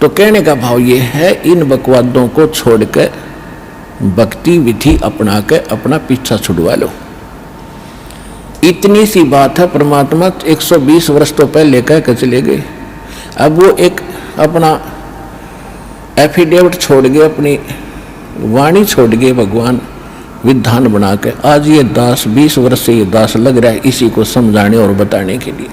तो कहने का भाव ये है, इन बकवादों को छोड़कर भक्ति विधि अपना के अपना पीछा छुड़वा लो। इतनी सी बात है। परमात्मा 120 वर्ष तो पहले कह के चले गए। अब वो एक अपना एफिडेविट छोड़ गए, अपनी वाणी छोड़ गए भगवान विधान बना के। आज ये दास 20 वर्ष से ये दास लग रहा है इसी को समझाने और बताने के लिए।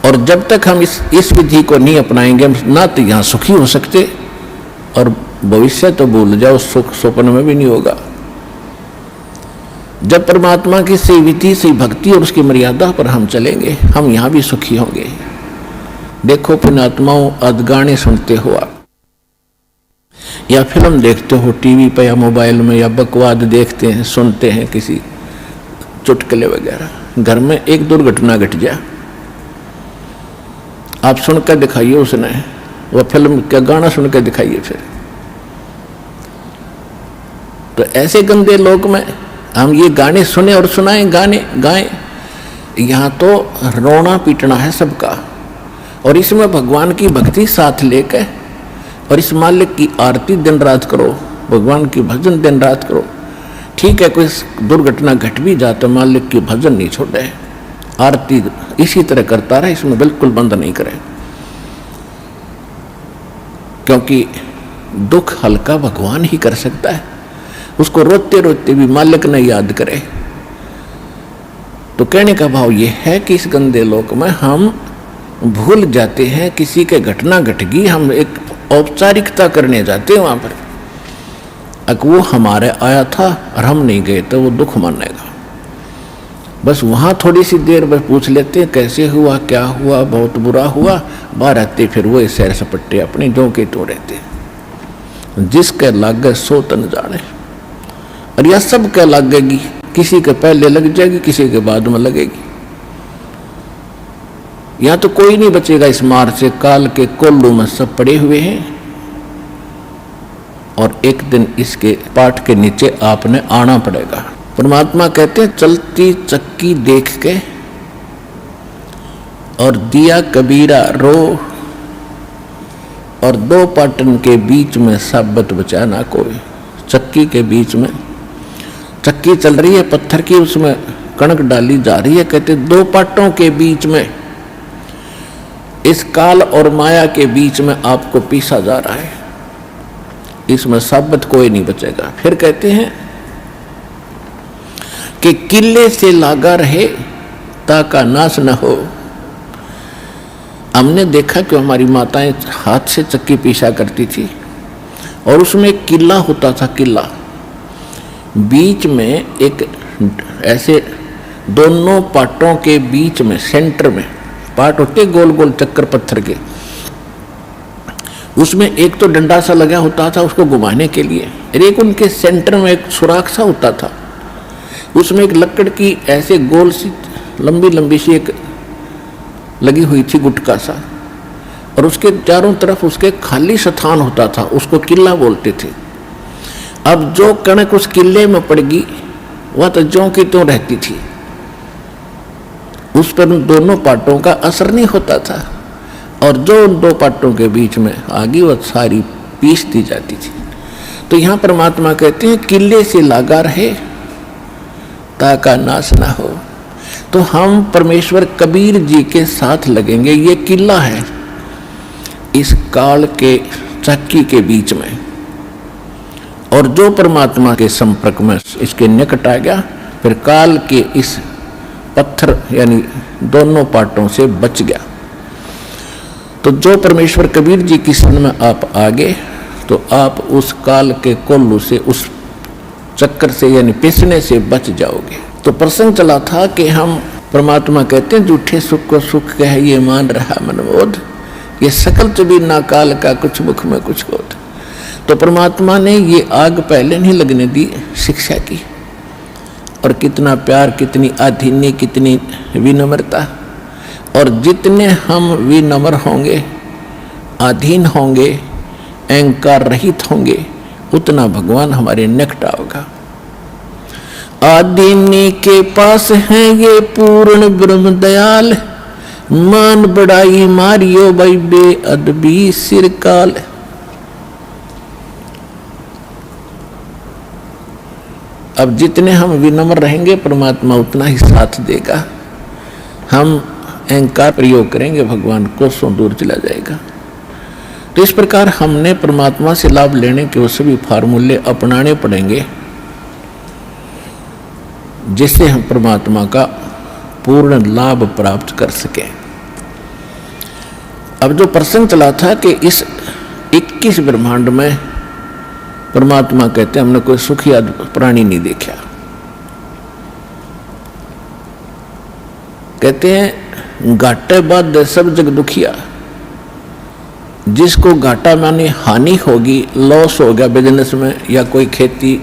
और जब तक हम इस विधि को नहीं अपनाएंगे, हम ना तो यहाँ सुखी हो सकते और भविष्य तो भूल जाओ, सुख स्वप्न में भी नहीं होगा। जब परमात्मा की सही विधि, सही भक्ति और उसकी मर्यादा पर हम चलेंगे, हम यहाँ भी सुखी होंगे। देखो पुण्यात्माओं, आज गाने सुनते हो आप, या फिल्म देखते हो टीवी पे या मोबाइल में, या बकवाद देखते हैं, सुनते हैं किसी चुटकुले वगैरह। घर में एक दुर्घटना घट जाए, आप सुनकर दिखाइए उसने, वह फिल्म का गाना सुनकर दिखाइए फिर। तो ऐसे गंदे लोक में हम ये गाने सुने और सुनाएं, गाने गाएं, यहाँ तो रोना पीटना है सबका। और इसमें भगवान की भक्ति साथ लेकर और इस मालिक की आरती दिन रात करो, भगवान की भजन दिन रात करो। ठीक है, कोई दुर्घटना घट भी जाता, मालिक की भजन नहीं छोड़े, आरती इसी तरह करता रहे, इसमें बिल्कुल बंद नहीं करे। क्योंकि दुख हल्का भगवान ही कर सकता है, उसको रोते रोते भी मालिक ने याद करे। तो कहने का भाव यह है कि इस गंदे लोक में हम भूल जाते हैं, किसी के घटना घट गई, हम एक औपचारिकता करने जाते हैं वहां पर। अगर वो हमारे आया था और हम नहीं गए तो वो दुख मानेगा। बस वहाँ थोड़ी सी देर बस पूछ लेते हैं कैसे हुआ, क्या हुआ, बहुत बुरा हुआ, बाहर आते फिर वो सैर सपट्टे अपने जो के तो रहते। जिसके लागे सो तन जाने, और यह सब क्या लगेगी, किसी के पहले लग जाएगी, किसी के बाद में लगेगी। यहाँ तो कोई नहीं बचेगा इस मार से, काल के कोल्लू में सब पड़े हुए हैं। और एक दिन इसके पाठ के नीचे आपने आना पड़ेगा। परमात्मा कहते हैं, चलती चक्की देख के और दिया कबीरा रो, और दो पाटन के बीच में साबत बचा ना कोई। चक्की के बीच में चक्की चल रही है पत्थर की, उसमें कणक डाली जा रही है। कहते दो पाटों के बीच में, इस काल और माया के बीच में आपको पीसा जा रहा है, इसमें साबत कोई नहीं बचेगा। फिर कहते हैं कि किले से लागा रहे ताका नाश न हो। हमने देखा कि हमारी माताएं हाथ से चक्की पीसा करती थी और उसमें एक किला होता था। किला बीच में एक ऐसे दोनों पाटों के बीच में सेंटर में पाट होते गोल गोल चक्कर पत्थर के, उसमें एक तो डंडा सा लगा होता था उसको घुमाने के लिए, और एक उनके सेंटर में एक सुराख सा होता था, उसमें एक लकड़ की ऐसे गोल सी लंबी लंबी सी एक लगी हुई थी गुटका सा, और उसके चारों तरफ उसके खाली स्थान होता था, उसको किला बोलते थे। अब जो कणक उस किले में पड़ गई वह तो ज्यों की त्यों रहती थी, उस पर दोनों पाटों का असर नहीं होता था, और जो उन दो पाटों के बीच में आ गई वह सारी पीस दी जाती थी। तो यहाँ परमात्मा कहते हैं किले से लागा रहे ताका नाश ना हो। तो हम परमेश्वर कबीर जी के साथ लगेंगे। ये किला है इस काल के चक्की के बीच में, और जो परमात्मा के संपर्क में इसके निकट आ गया फिर काल के इस पत्थर यानी दोनों पाटों से बच गया। तो जो परमेश्वर कबीर जी की शरण में आप आ गए तो आप उस काल के कोल्लू से, उस चक्कर से यानी पिसने से बच जाओगे। तो प्रसंग चला था कि हम परमात्मा कहते हैं झूठे सुख को सुख कह ये मान रहा मनबोध, ये सकल चबी ना काल का कुछ मुख में कुछ बोध। तो परमात्मा ने ये आग पहले नहीं लगने दी शिक्षा की, और कितना प्यार, कितनी आधीन्य, कितनी विनम्रता। और जितने हम विनम्र होंगे, अधीन होंगे, अहंकार रहित होंगे, उतना भगवान हमारे निकट आओगा। आदिनी के पास है ये पूर्ण ब्रह्म दयाल, मान बढ़ाई मारियो भाई बेअदबी सिरकाल। अब जितने हम विनम्र रहेंगे परमात्मा उतना ही साथ देगा। हम अहंकार प्रयोग करेंगे भगवान कोसों दूर चला जाएगा। तो इस प्रकार हमने परमात्मा से लाभ लेने के वो सभी फार्मूले अपनाने पड़ेंगे जिससे हम परमात्मा का पूर्ण लाभ प्राप्त कर सकें। अब जो प्रसंग चला था कि इस 21 ब्रह्मांड में परमात्मा कहते हैं हमने कोई सुखी प्राणी नहीं देखा। कहते हैं घाटे बाद सब जग दुखिया। जिसको घाटा माने हानि होगी, लॉस हो गया बिजनेस में या कोई खेती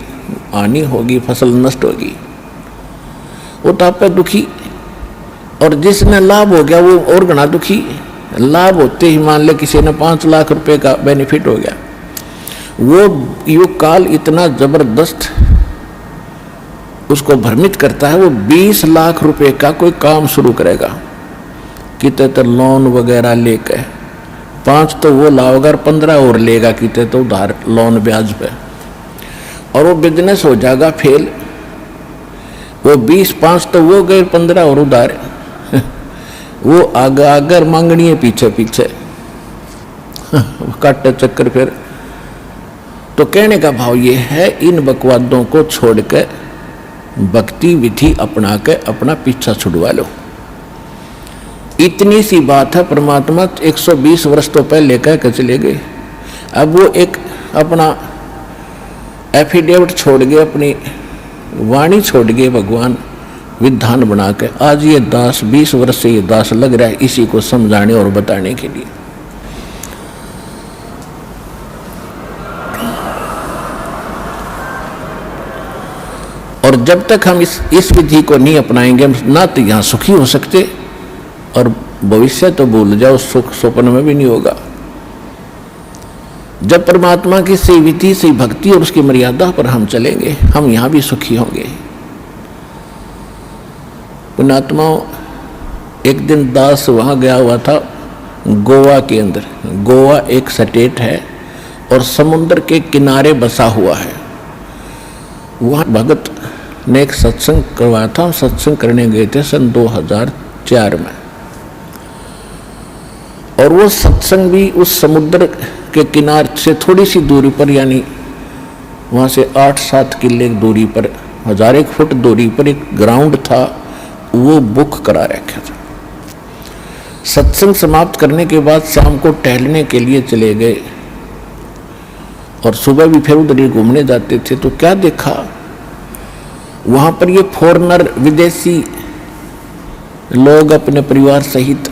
हानि होगी, फसल नष्ट होगी, वो तो आप दुखी। और जिसने लाभ हो गया वो और घना दुखी। लाभ होते ही मान ले किसी ने 5 लाख रुपए का बेनिफिट हो गया, वो युग काल इतना जबरदस्त उसको भ्रमित करता है। वो 20 लाख रुपए का कोई काम शुरू करेगा, कितने तो लोन वगैरह लेकर 5 तो वो लाओगा, 15 और लेगा कितने तो उधार लोन ब्याज पे, और वो बिजनेस हो जाएगा फेल। वो 20-5 तो वो गए, 15 और उधार वो आगे आगर मांगनी है पीछे पीछे काटे चक्कर। फिर तो कहने का भाव ये है, इन बकवादों को छोड़कर भक्ति विधि अपना के अपना पीछा छुड़वा लो। इतनी सी बात है। परमात्मा 120 वर्ष तो पहले कह के चले गए। अब वो एक अपना एफिडेविट छोड़ गए, अपनी वाणी छोड़ गए भगवान विधान बना के। आज ये दास 20 वर्ष से ये दास लग रहा है इसी को समझाने और बताने के लिए। और जब तक हम इस विधि को नहीं अपनाएंगे ना तो यहाँ सुखी हो सकते, और भविष्य तो भूल जाओ, सुख स्वप्न में भी नहीं होगा। जब परमात्मा की सही विधि, सही भक्ति और उसकी मर्यादा पर हम चलेंगे, हम यहाँ भी सुखी होंगे। पुण्यात्माओं, एक दिन दास वहाँ गया हुआ था गोवा के अंदर। गोवा एक स्टेट है और समुद्र के किनारे बसा हुआ है। वहाँ भगत ने एक सत्संग करवाया था। सत्संग करने गए थे सन 2004 में, और वो सत्संग भी उस समुद्र के किनारे से थोड़ी सी दूरी पर, यानी वहाँ से 8-7 किले दूरी पर, 1000 फुट दूरी पर एक ग्राउंड था, वो बुक करा रखा था। सत्संग समाप्त करने के बाद शाम को टहलने के लिए चले गए, और सुबह भी फिर उधर ही घूमने जाते थे। तो क्या देखा वहाँ पर, ये फॉरेनर विदेशी लोग अपने परिवार सहित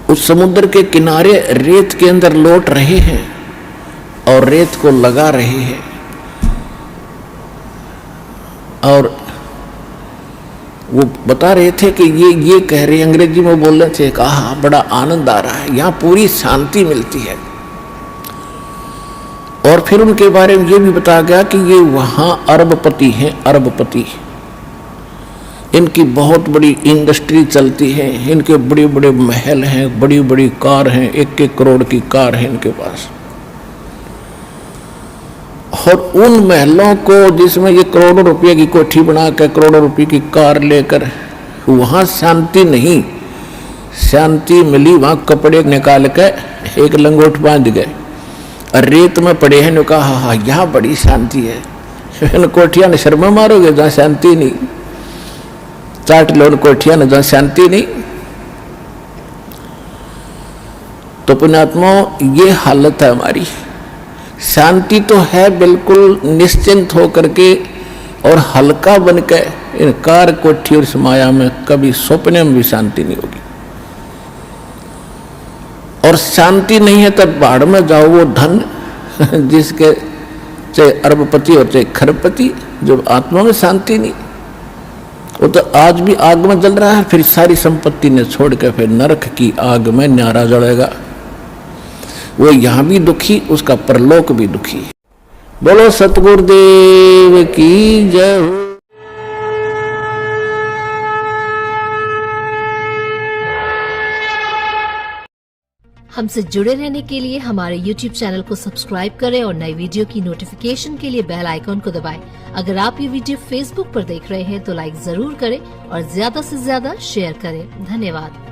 उस समुद्र के किनारे रेत के अंदर लौट रहे हैं और रेत को लगा रहे हैं। और वो बता रहे थे कि ये कह रहे, अंग्रेजी में बोल रहे थे, कहा बड़ा आनंद आ रहा है, यहाँ पूरी शांति मिलती है। और फिर उनके बारे में ये भी बताया गया कि ये वहाँ अरबपति हैं, अरबपति। इनकी बहुत बड़ी इंडस्ट्री चलती है, इनके बड़े बड़े महल हैं, बड़ी बड़ी कार हैं, 1-1 करोड़ की कार है इनके पास। और उन महलों को जिसमें ये करोड़ों रुपये की कोठी बना कर, करोड़ों रुपये की कार लेकर, वहाँ शांति नहीं। शांति मिली वहाँ कपड़े निकाल कर एक लंगोट बांध गए, रेत में पड़े हैं। ने कहा हाँ यहाँ बड़ी शांति है। इन कोठिया ने शर्मा मारोगे जहाँ शांति नहीं, चाट लो उन कोठिया ने जहाँ शांति नहीं। तो पुण्यात्मा, ये हालत है हमारी। शांति तो है बिल्कुल निश्चिंत होकर के और हल्का बन के, इन कार कोठी और इस माया में कभी सपने में भी शांति नहीं होगी। और शांति नहीं है तब बाढ़ में जाओ, वो धन जिसके चाहे अरबपति और चाहे खरबपति, जो आत्मा में शांति नहीं, वो तो आज भी आग में जल रहा है, फिर सारी संपत्ति ने छोड़ के फिर नरक की आग में न्यारा जलेगा। वो यहाँ भी दुखी, उसका परलोक भी दुखी। बोलो सतगुरुदेव की जय हो। हमसे जुड़े रहने के लिए हमारे YouTube चैनल को सब्सक्राइब करें और नई वीडियो की नोटिफिकेशन के लिए बेल आइकॉन को दबाएं। अगर आप ये वीडियो Facebook पर देख रहे हैं तो लाइक जरूर करें और ज्यादा से ज्यादा शेयर करें। धन्यवाद।